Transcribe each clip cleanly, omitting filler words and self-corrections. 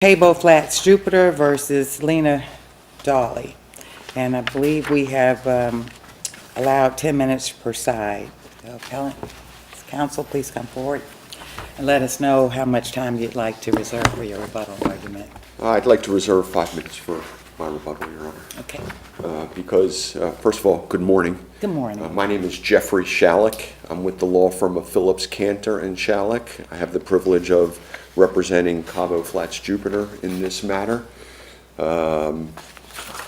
Cabo Flats Jupiter versus Lena Dolly. And I believe we have allowed 10 minutes per side. Appellant, counsel, please come forward and let us know how much time you'd like to reserve for your rebuttal argument. I'd like to reserve 5 minutes for my rebuttal, Your Honor. Okay. Because, first of all, good morning. Good morning. My name is Jeffrey Shallak. I'm with the law firm of Phillips, Cantor and Shallak. I have the privilege of representing Cabo Flats Jupiter in this matter. I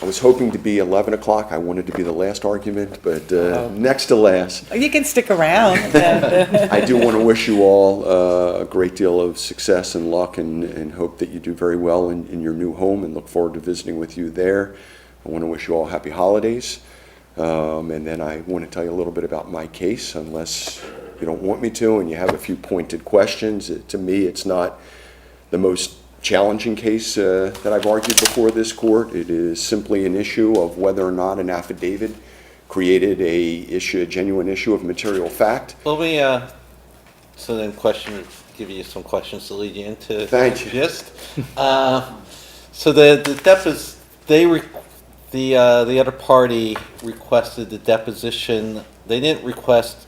was hoping to be 11 o'clock. I wanted to be the last argument, but next to last. You can stick around. I do want to wish you all a great deal of success and luck, and hope that you do very well in your new home, and look forward to visiting with you there. I want to wish you all happy holidays. And then I want to tell you a little bit about my case, unless you don't want me to and you have a few pointed questions. To me, it's not the most challenging case that I've argued before this court. It is simply an issue of whether or not an affidavit created a genuine issue of material fact. Let me give you some questions to lead you into. Thank you. So the other party requested the deposition. They didn't request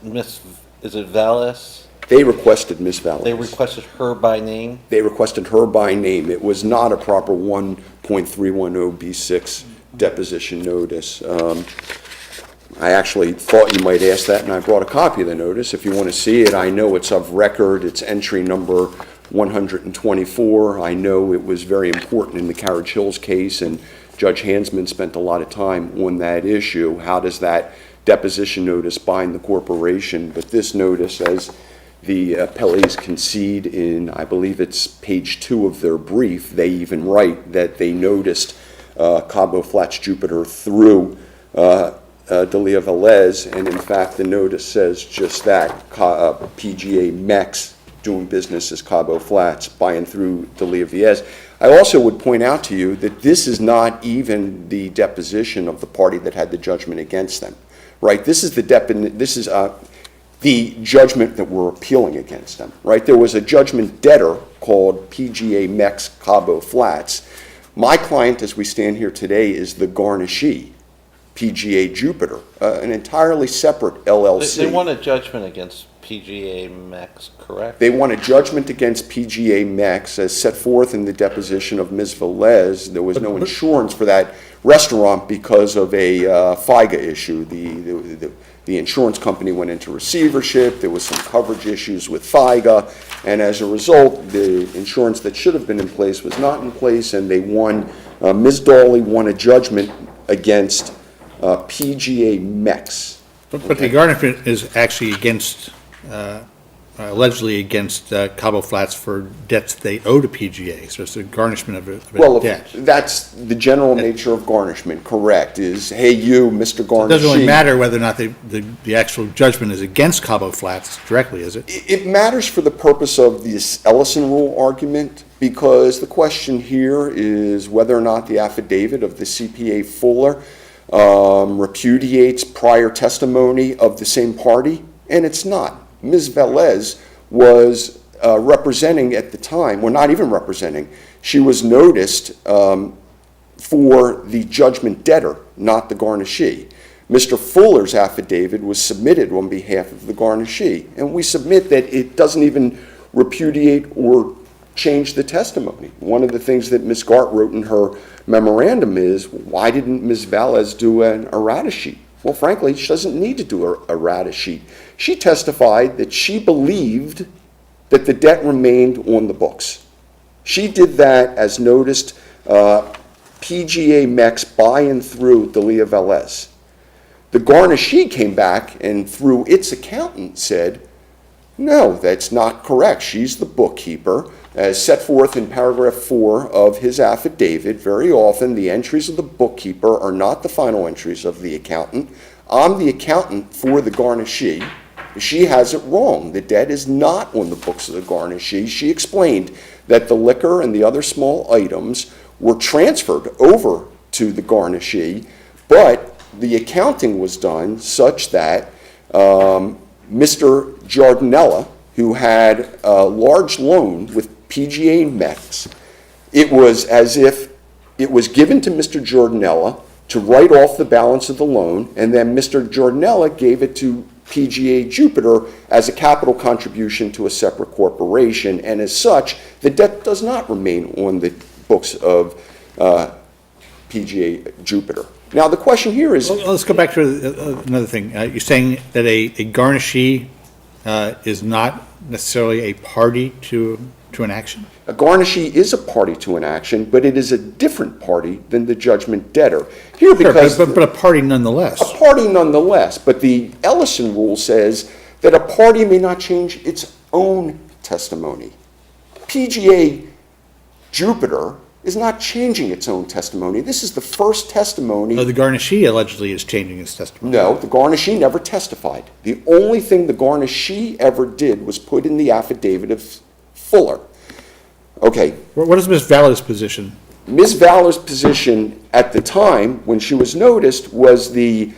is it Vallis? They requested Ms. Vallis. They requested her by name? They requested her by name. It was not a proper 1.310B6 deposition notice. I actually thought you might ask that, and I brought a copy of the notice. If you want to see it, I know it's of record. It's entry number 124. I know it was very important in the Carriage Hills case, and Judge Hansman spent a lot of time on that issue. How does that deposition notice bind the corporation? But this notice, as the appellees concede in, I believe it's page 2 of their brief, they even write that they noticed Cabo Flats Jupiter through Delia Velez, and in fact the notice says just that, PGA Mex doing business as Cabo Flats, by and through Delia Velez. I also would point out to you that this is not even the deposition of the party that had the judgment against them, right? This is the judgment that we're appealing against them, right? There was a judgment debtor called PGA Mex Cabo Flats. My client, as we stand here today, is the garnishee, PGA Jupiter, an entirely separate LLC. They won a judgment against PGA Mex, correct? They won a judgment against PGA Mex, as set forth in the deposition of Ms. Velez. There was no insurance for that restaurant because of a FIGA issue. The insurance company went into receivership. There was some coverage issues with FIGA, and as a result, the insurance that should have been in place was not in place, and they won. Ms. Dolly won a judgment against PGA Mex. But the garnishment is actually against, allegedly against Cabo Flats for debts they owe to PGA. So it's a garnishment of a debt. That's the general nature of garnishment, correct, is, hey, you, Mr. Garnishee. It doesn't really matter whether or not the actual judgment is against Cabo Flats directly, is it? It matters for the purpose of this Ellison rule argument, because the question here is whether or not the affidavit of the CPA Fuller repudiates prior testimony of the same party, and it's not. Ms. Velez was representing at the time, well, not even representing, she was noticed for the judgment debtor, not the garnishee. Mr. Fuller's affidavit was submitted on behalf of the garnishee, and we submit that it doesn't even repudiate or change the testimony. One of the things that Ms. Gart wrote in her memorandum is, why didn't Ms. Velez do an errata sheet? Well, frankly, she doesn't need to do an errata sheet. She testified that she believed that the debt remained on the books. She did that as noticed PGA Mex by and through Delia Velez. The garnishee came back and through its accountant said, no, that's not correct. She's the bookkeeper. As set forth in paragraph 4 of his affidavit, very often the entries of the bookkeeper are not the final entries of the accountant. I'm the accountant for the garnishee. She has it wrong. The debt is not on the books of the garnishee. She explained that the liquor and the other small items were transferred over to the garnishee, but the accounting was done such that Mr. Giardinella, who had a large loan with PGA Mex, It was as if it was given to Mr. Jordanella to write off the balance of the loan, and then Mr. Jordanella gave it to PGA Jupiter as a capital contribution to a separate corporation, and as such, the debt does not remain on the books of PGA Jupiter. Now, the question here is, Well, let's go back to another thing. You're saying that a garnishee is not necessarily a party to an action? a garnishee is a party to an action, but it is a different party than the judgment debtor. Here, Sure, because but a party nonetheless. a party nonetheless, but the Ellison rule says that a party may not change its own testimony. PGA Jupiter is not changing its own testimony. This is the first testimony. The garnishee allegedly is changing his testimony. No, the garnishee never testified. The only thing the garnishee ever did was put in the affidavit of Fuller. Okay, What is Ms. Valler's position? Ms. Valler's position at the time, when she was noticed, was the,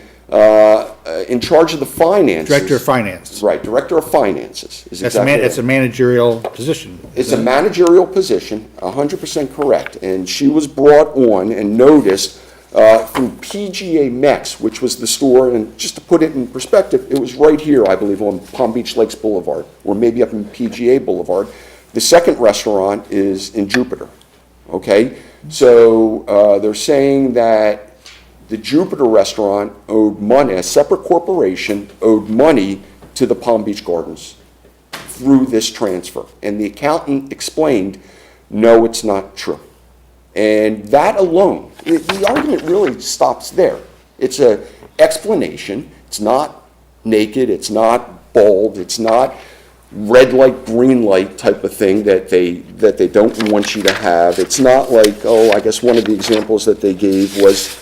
in charge of the finances. Director of Finance. Right, Director of Finances is exactly right. That's a managerial position. It's a managerial position, 100% correct, and she was brought on and noticed through PGA Mex, which was the store, and just to put it in perspective, it was right here, I believe, on Palm Beach Lakes Boulevard, or maybe up in PGA Boulevard. The second restaurant is in Jupiter, okay? So they're saying that the Jupiter restaurant owed money, a separate corporation owed money to the Palm Beach Gardens through this transfer. And the accountant explained, no, it's not true. And that alone, the argument really stops there. It's an explanation. It's not naked. It's not bold. It's not red light, green light type of thing that they don't want you to have. It's not like, oh, I guess one of the examples that they gave was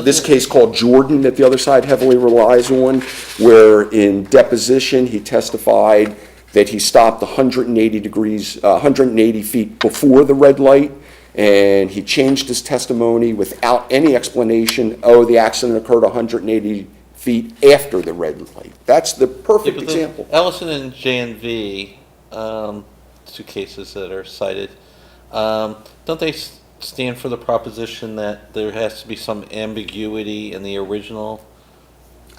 this case called Jordan that the other side heavily relies on, where in deposition he testified that he stopped 180 feet before the red light, and he changed his testimony without any explanation. Oh, the accident occurred 180 feet after the red light. That's the perfect example. Ellison and J&V, two cases that are cited, don't they stand for the proposition that there has to be some ambiguity in the original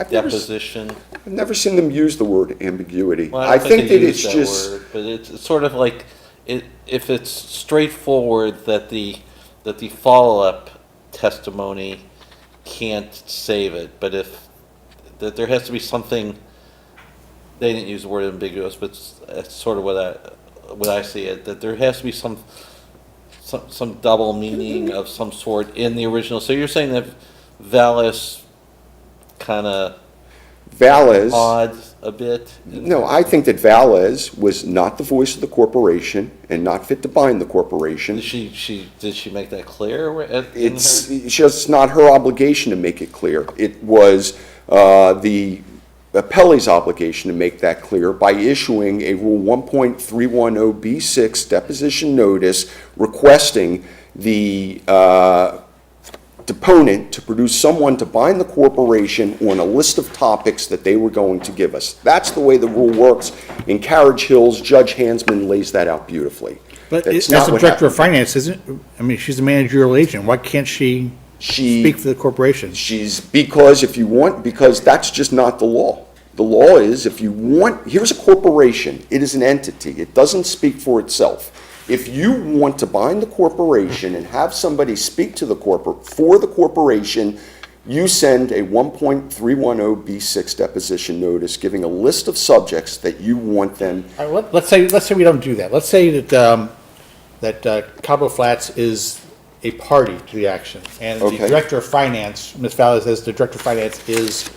deposition? I've never seen them use the word ambiguity. Well, I don't think they that use it's that just, word, but it's sort of like if it's straightforward that the follow-up testimony can't save it, but if that there has to be something. They didn't use the word ambiguous, but it's sort of what I see it, that there has to be some double meaning of some sort in the original. So you're saying that Vallis kind of odds a bit? no, I think that Valles was not the voice of the corporation and not fit to bind the corporation. Did she make that clear? It's just not her obligation to make it clear. It was the appellee's obligation to make that clear by issuing a Rule 1.310B6 deposition notice requesting the deponent to produce someone to bind the corporation on a list of topics that they were going to give us. That's the way the rule works. In Carriage Hills, Judge Hansman lays that out beautifully. But That's as not the what director of happened. finance, she's a managerial agent. Why can't she speak for the corporation? Because that's just not the law. The law is if you want, here's a corporation, it is an entity, it doesn't speak for itself. If you want to bind the corporation and have somebody speak to for the corporation, you send a 1.310B6 deposition notice giving a list of subjects that you want them. All right, let's say we don't do that. Let's say that Cabo Flats is a party to the action, and the Okay. director of finance, Ms. Valles, says the director of finance is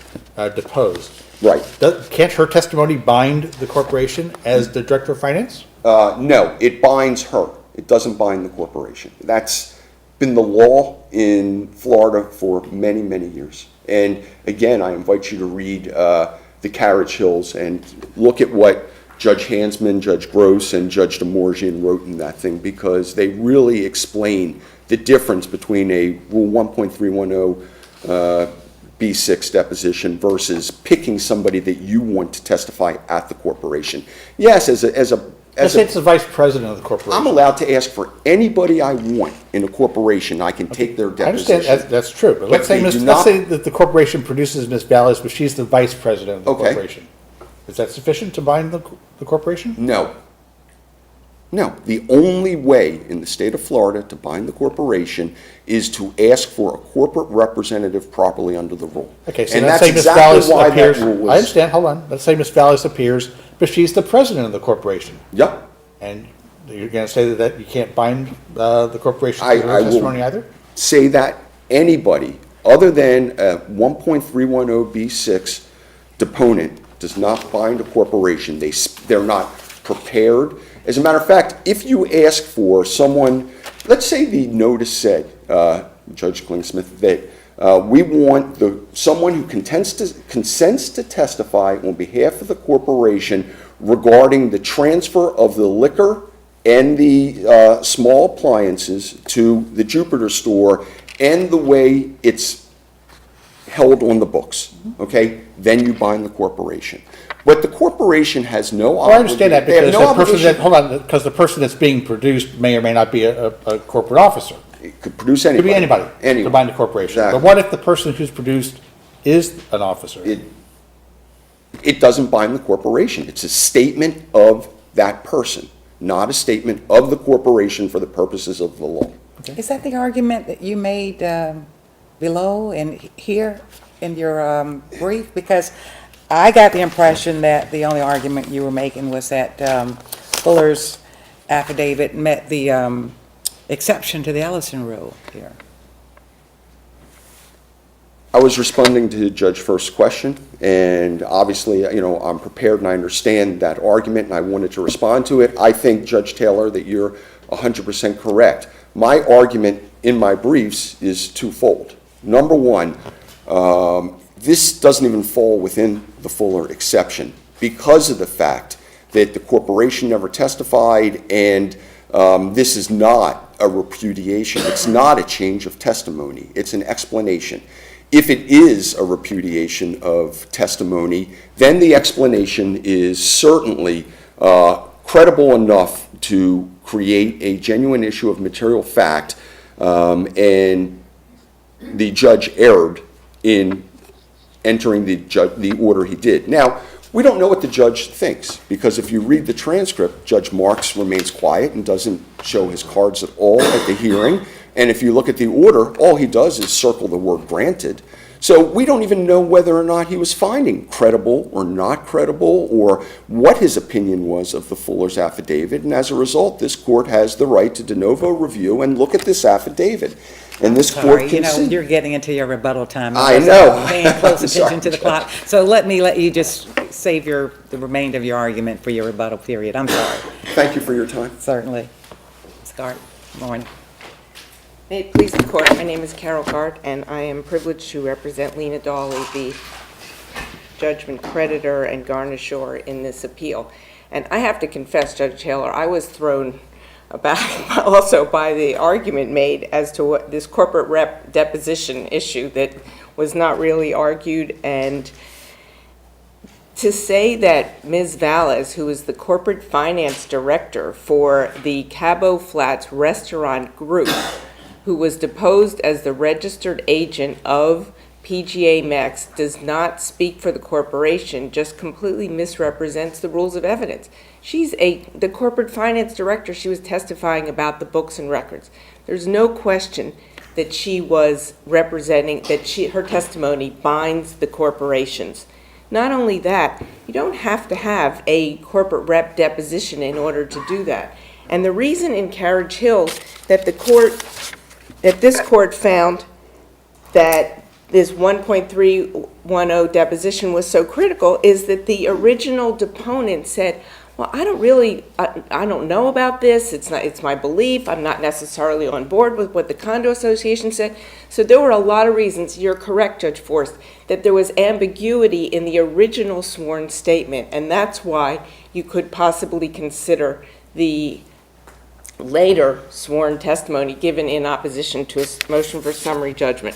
deposed. Right. Can't her testimony bind the corporation as the director of finance? No, it binds her. It doesn't bind the corporation. That's been the law in Florida for many, many years. And again, I invite you to read the Carriage Hills and look at what Judge Hansman, Judge Gross, and Judge DeMorgian wrote in that thing, because they really explain the difference between a Rule 1.310 B6 deposition versus picking somebody that you want to testify at the corporation. Yes, as Let's say it's the vice president of the corporation. I'm allowed to ask for anybody I want in a corporation. I can take their I understand, deposition. that's true, but let's say, they do let's not- say that the corporation produces Ms. Ballas, but she's the vice president of the Okay. corporation. Is that sufficient to bind the corporation? No. No. The only way in the state of Florida to bind the corporation is to ask for a corporate representative properly under the rule. Okay, so And let's that's say Ms. exactly Ballas why that appears, rule was. I understand, hold on, let's say Ms. Ballas appears, but she's the president of the corporation. Yep. And you're gonna say that you can't bind the corporation I to her will- testimony either? Say that anybody other than a 1.310B6 deponent does not bind a corporation. They're not prepared. As a matter of fact, if you ask for someone, let's say the notice said, Judge Klingsmith, that we want someone who consents to testify on behalf of the corporation regarding the transfer of the liquor and the small appliances to the Jupiter store and the way it's held on the books, okay? Then you bind the corporation. But the corporation has no Well, I understand that they have because no the person obligation- that, hold on, because the person that's being produced may or may not be a corporate officer. It could produce It could anybody. be anybody to Anyone. bind the corporation. Exactly. But what if the person who's produced is an officer? It doesn't bind the corporation. It's a statement of that person, not a statement of the corporation for the purposes of the law. Is that the argument that you made below and here in your brief? Because I got the impression that the only argument you were making was that Fuller's affidavit met the exception to the Ellison rule here. I was responding to Judge First's question, and obviously, I'm prepared and I understand that argument, and I wanted to respond to it. I think, Judge Taylor, that you're 100% correct. My argument in my briefs is twofold. Number one, this doesn't even fall within the Fuller exception because of the fact that the corporation never testified, and this is not a repudiation. It's not a change of testimony. It's an explanation. If it is a repudiation of testimony, then the explanation is certainly credible enough to create a genuine issue of material fact, and the judge erred in entering the order he did. Now, we don't know what the judge thinks, because if you read the transcript, Judge Marks remains quiet and doesn't show his cards at all at the hearing. And if you look at the order, all he does is circle the word granted. So we don't even know whether or not he was finding credible or not credible, or what his opinion was of the Fuller's affidavit. And as a result, this court has the right to de novo review and look at this affidavit. And this court Sorry, can see. you're getting into your rebuttal time. I know. I'm paying close I'm sorry, attention to the Judge. clock. So let you just save the remainder of your argument for your rebuttal period. I'm sorry. Thank you for your time. Certainly. Ms. Gart, morning. May it please the court, my name is Carol Gart, and I am privileged to represent Lena Dawley, the judgment creditor and garnisher in this appeal. And I have to confess, Judge Taylor, I was thrown aback also by the argument made as to what this corporate rep deposition issue that was not really argued. And to say that Ms. Valles, who is the corporate finance director for the Cabo Flats Restaurant Group, who was deposed as the registered agent of PGA Max, does not speak for the corporation, just completely misrepresents the rules of evidence. She's the corporate finance director. She was testifying about the books and records. There's no question that she was representing, that her testimony binds the corporations. Not only that, you don't have to have a corporate rep deposition in order to do that. And the reason in Carriage Hills that this court found that this 1.310 deposition was so critical is that the original deponent said, well, I don't know about this. It's my belief. I'm not necessarily on board with what the condo association said. So there were a lot of reasons, you're correct, Judge Forst, that there was ambiguity in the original sworn statement, and that's why you could possibly consider the later sworn testimony given in opposition to a motion for summary judgment.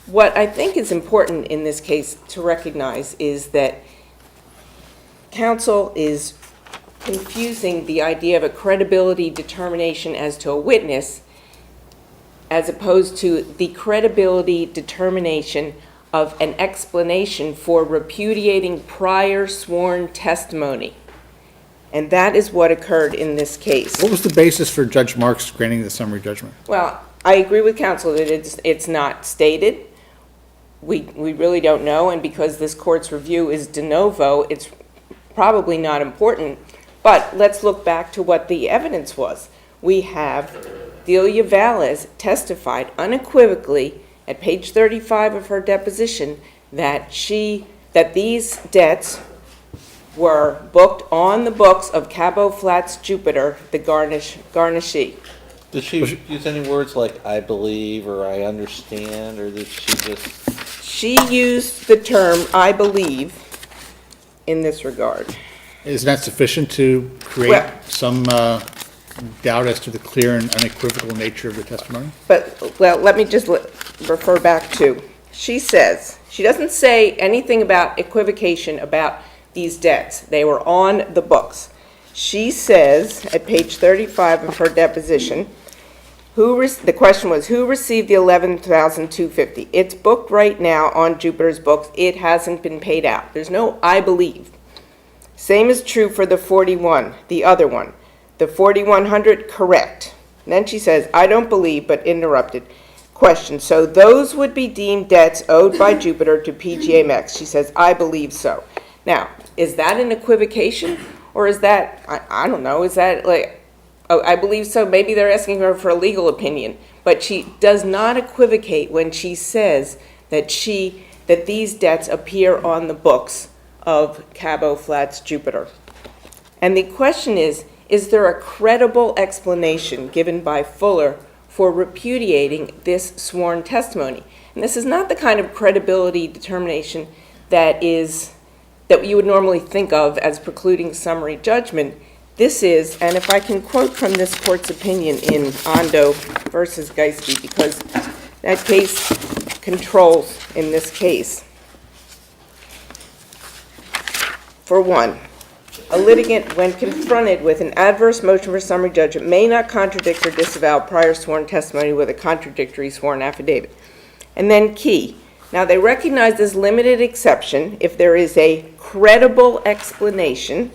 What I think is important in this case to recognize is that counsel is confusing the idea of a credibility determination as to a witness as opposed to the credibility determination of an explanation for repudiating prior sworn testimony. And that is what occurred in this case. What was the basis for Judge Marks granting the summary judgment? Well, I agree with counsel that it's not stated. We really don't know, and because this court's review is de novo, it's probably not important. But let's look back to what the evidence was. We have Delia Valles testified unequivocally at page 35 of her deposition that these debts were booked on the books of Cabo Flats Jupiter, the garnishee. Did she use any words like "I believe" or "I understand," or did she just? She used the term "I believe" in this regard. Isn't that sufficient to create Well- some doubt as to the clear and unequivocal nature of the testimony? But, well, let me just refer back to, she says, she doesn't say anything about equivocation about these debts. They were on the books. She says, at page 35 of her deposition, the question was, who received the $11,250? It's booked right now on Jupiter's books. It hasn't been paid out. There's no "I believe." Same is true for the 41, the other one. The 4,100, correct. And then she says, I don't believe, but interrupted. Question, so those would be deemed debts owed by Jupiter to PGA Mex. She says, I believe so. Now, is that an equivocation? Or is that, I don't know, is that like, oh, I believe so, maybe they're asking her for a legal opinion. But she does not equivocate when she says that these debts appear on the books of Cabo Flats Jupiter. And the question is there a credible explanation given by Fuller for repudiating this sworn testimony? And this is not the kind of credibility determination that you would normally think of as precluding summary judgment. This is, and if I can quote from this court's opinion in Ondo versus Geisky, because that case controls in this case. For one, a litigant, when confronted with an adverse motion for summary judgment, may not contradict or disavow prior sworn testimony with a contradictory sworn affidavit. And then key. Now, they recognize this limited exception if there is a credible explanation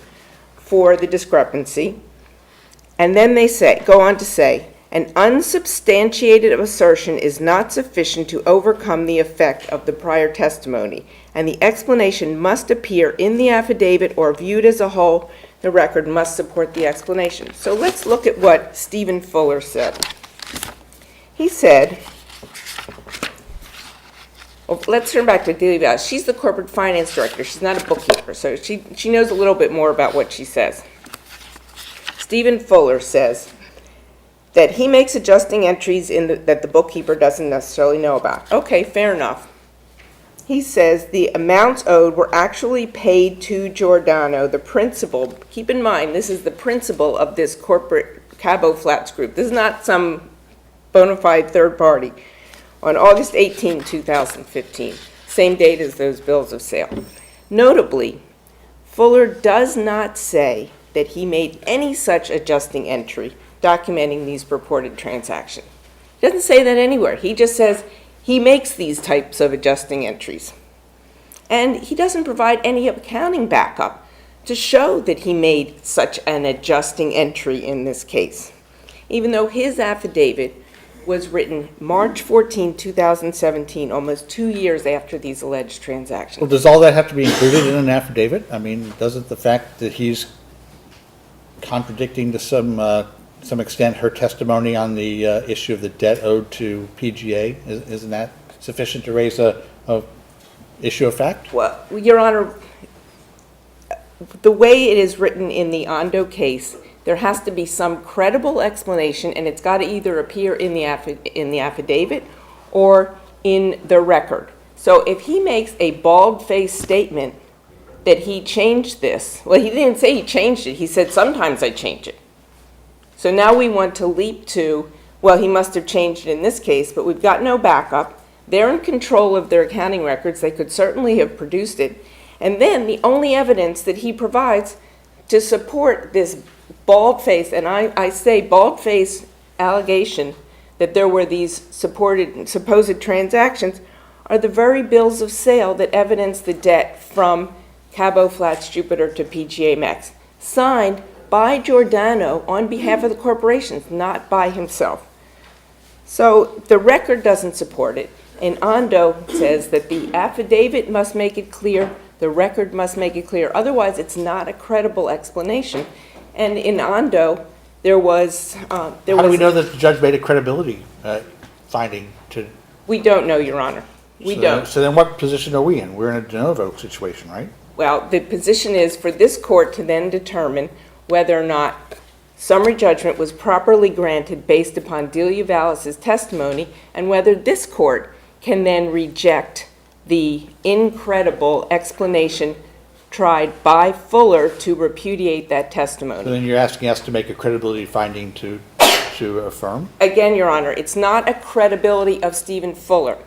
for the discrepancy. And then they go on to say, an unsubstantiated assertion is not sufficient to overcome the effect of the prior testimony, and the explanation must appear in the affidavit or viewed as a whole. The record must support the explanation. So let's look at what Stephen Fuller said. He said, well, let's turn back to Delia Valles. She's the corporate finance director. She's not a bookkeeper, so she knows a little bit more about what she says. Stephen Fuller says that he makes adjusting entries that the bookkeeper doesn't necessarily know about. Okay, fair enough. He says the amounts owed were actually paid to Giordano, the principal. Keep in mind, this is the principal of this corporate Cabo Flats group. This is not some bona fide third party. On August 18, 2015, same date as those bills of sale. Notably, Fuller does not say that he made any such adjusting entry documenting these purported transactions. He doesn't say that anywhere. He just says he makes these types of adjusting entries. And he doesn't provide any accounting backup to show that he made such an adjusting entry in this case, even though his affidavit was written March 14, 2017, almost 2 years after these alleged transactions. Well, does all that have to be included in an affidavit? I mean, doesn't the fact that he's contradicting to some extent her testimony on the issue of the debt owed to PGA, isn't that sufficient to raise a issue of fact? Well, Your Honor, the way it is written in the Ondo case, there has to be some credible explanation, and it's got to either appear in the affidavit or in the record. So if he makes a bald-faced statement that he changed this, well, he didn't say he changed it. He said, sometimes I change it. So now we want to leap to, well, he must have changed it in this case, but we've got no backup. They're in control of their accounting records. They could certainly have produced it. And then the only evidence that he provides to support this bald-faced, and I say bald-faced allegation that there were these supposed transactions are the very bills of sale that evidence the debt from Cabo Flats Jupiter to PGA Max, signed by Giordano on behalf of the corporations, not by himself. So the record doesn't support it. And Ondo says that the affidavit must make it clear, the record must make it clear, otherwise it's not a credible explanation. And in Ondo, there was... How do we know that the judge made a credibility finding to? We don't know, Your Honor. We don't. So then what position are we in? We're in a de novo situation, right? Well, the position is for this court to then determine whether or not summary judgment was properly granted based upon Delia Vallis's testimony, and whether this court can then reject the incredible explanation tried by Fuller to repudiate that So testimony. then you're asking us to make a credibility finding to affirm? Again, Your Honor, it's not a credibility of Stephen Fuller.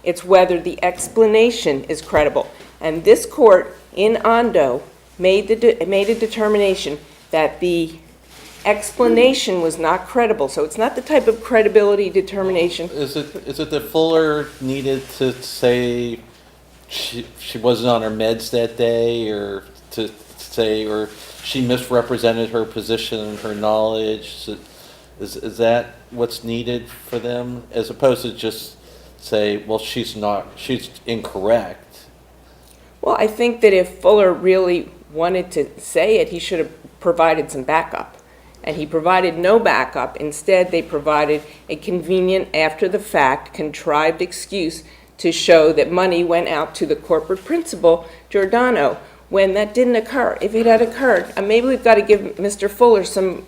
It's whether the explanation is credible. And this court in Ondo made a determination that the explanation was not credible. So it's not the type of credibility determination. Is it that Fuller needed to say she wasn't on her meds that day, or to say, or she misrepresented her position and her knowledge? Is that what's needed for them, as opposed to just say, well, she's incorrect? Well, I think that if Fuller really wanted to say it, he should have provided some backup. And he provided no backup. Instead, they provided a convenient, after-the-fact, contrived excuse to show that money went out to the corporate principal, Giordano, when that didn't occur. If it had occurred, and maybe we've got to give Mr. Fuller some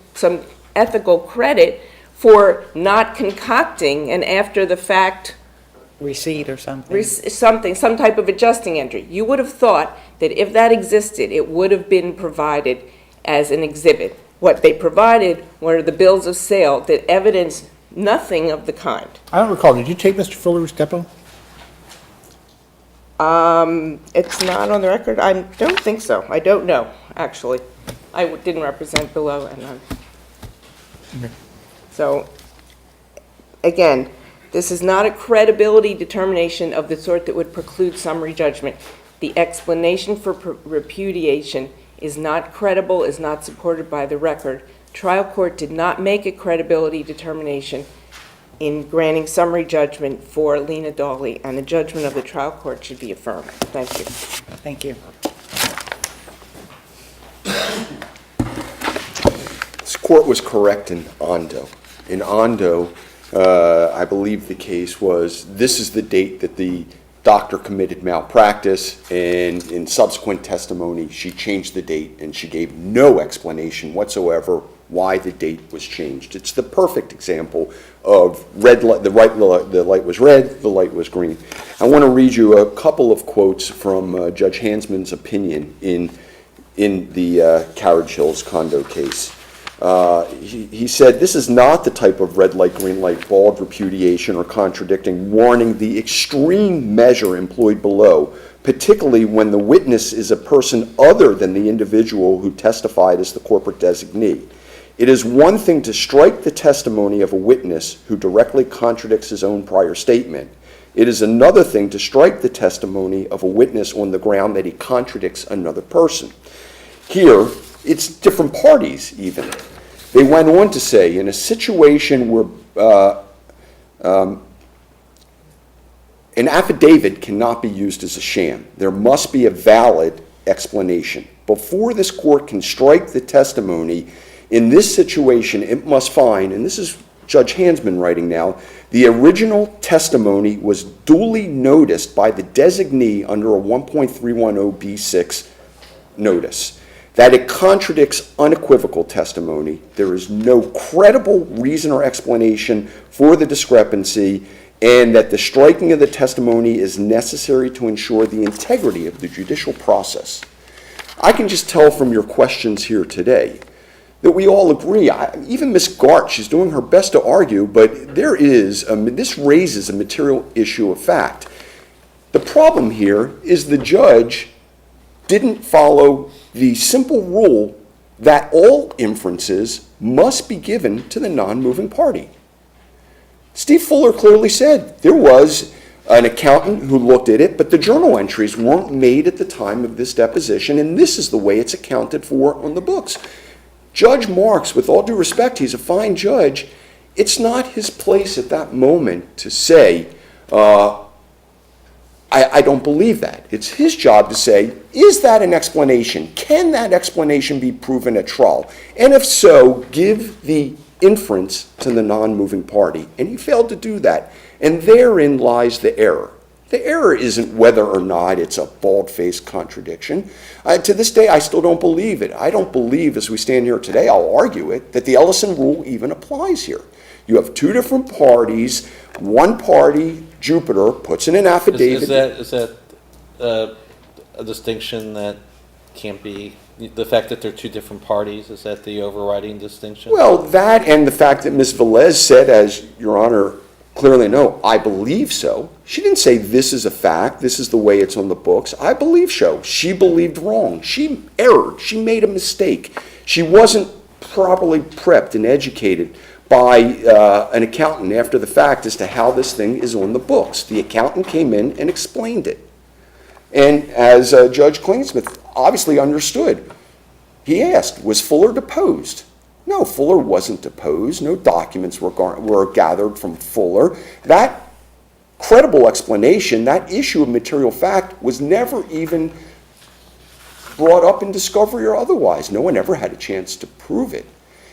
ethical credit for not concocting an after-the-fact Receipt or something. some type of adjusting entry. You would have thought that if that existed, it would have been provided as an exhibit. What they provided were the bills of sale that evidence nothing of the kind. I don't recall, did you take Mr. Fuller's depo? It's not on the record. I don't think so. I don't know, actually. I didn't represent below, and Okay. so, again, this is not a credibility determination of the sort that would preclude summary judgment. The explanation for repudiation is not credible, is not supported by the record. Trial court did not make a credibility determination in granting summary judgment for Lena Dawley, and the judgment of the trial court should be affirmed. Thank you. Thank you. This court was correct in Ondo. In Ondo, I believe the case was, this is the date that the doctor committed malpractice, and in subsequent testimony, she changed the date, and she gave no explanation whatsoever why the date was changed. It's the perfect example of red light, the light was red, the light was green. I want to read you a couple of quotes from Judge Hansman's opinion in the Carriage Hills condo case. He said, "This is not the type of red light, green light, bald repudiation or contradicting warning the extreme measure employed below, particularly when the witness is a person other than the individual who testified as the corporate designee. It is one thing to strike the testimony of a witness who directly contradicts his own prior statement. It is another thing to strike the testimony of a witness on the ground that he contradicts another person." Here, it's different parties even. They went on to say, in a situation where an affidavit cannot be used as a sham, there must be a valid explanation. Before this court can strike the testimony, in this situation, it must find, and this is Judge Hansman writing now, the original testimony was duly noticed by the designee under a 1.310B6 notice. That it contradicts unequivocal testimony. There is no credible reason or explanation for the discrepancy, and that the striking of the testimony is necessary to ensure the integrity of the judicial process. I can just tell from your questions here today that we all agree. Even Ms. Gart, she's doing her best to argue, but this raises a material issue of fact. The problem here is the judge didn't follow the simple rule that all inferences must be given to the non-moving party. Steve Fuller clearly said there was an accountant who looked at it, but the journal entries weren't made at the time of this deposition, and this is the way it's accounted for on the books. Judge Marks, with all due respect, he's a fine judge. It's not his place at that moment to say, I don't believe that. It's his job to say, is that an explanation? Can that explanation be proven at trial? And if so, give the inference to the non-moving party. And he failed to do that. And therein lies the error. The error isn't whether or not it's a bald-faced contradiction. To this day, I still don't believe it. I don't believe, as we stand here today, I'll argue it, that the Ellison rule even applies here. You have two different parties. One party, Jupiter, puts in an affidavit. Is that a distinction that can't be, the fact that they're two different parties, is that the overriding distinction? Well, that and the fact that Ms. Velez said, as Your Honor clearly know, I believe so. She didn't say this is a fact, this is the way it's on the books. I believe so. She believed wrong. She erred. She made a mistake. She wasn't properly prepped and educated by an accountant after the fact as to how this thing is on the books. The accountant came in and explained it. And as Judge Klingsmith obviously understood, he asked, was Fuller deposed? No, Fuller wasn't deposed. No documents were gathered from Fuller. That credible explanation, that issue of material fact, was never even brought up in discovery or otherwise. No one ever had a chance to prove it.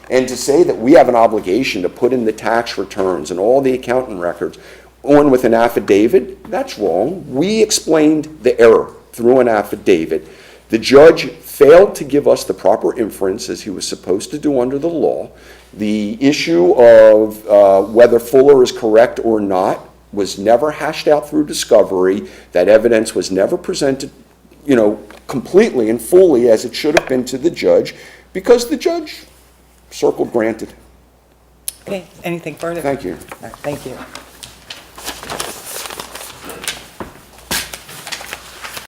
And to say that we have an obligation to put in the tax returns and all the accountant records on with an affidavit, that's wrong. We explained the error through an affidavit. The judge failed to give us the proper inference as he was supposed to do under the law. The issue of whether Fuller is correct or not was never hashed out through discovery. That evidence was never presented, completely and fully as it should have been to the judge, because the judge circled granted. Okay, anything further? Thank you. All right, thank you.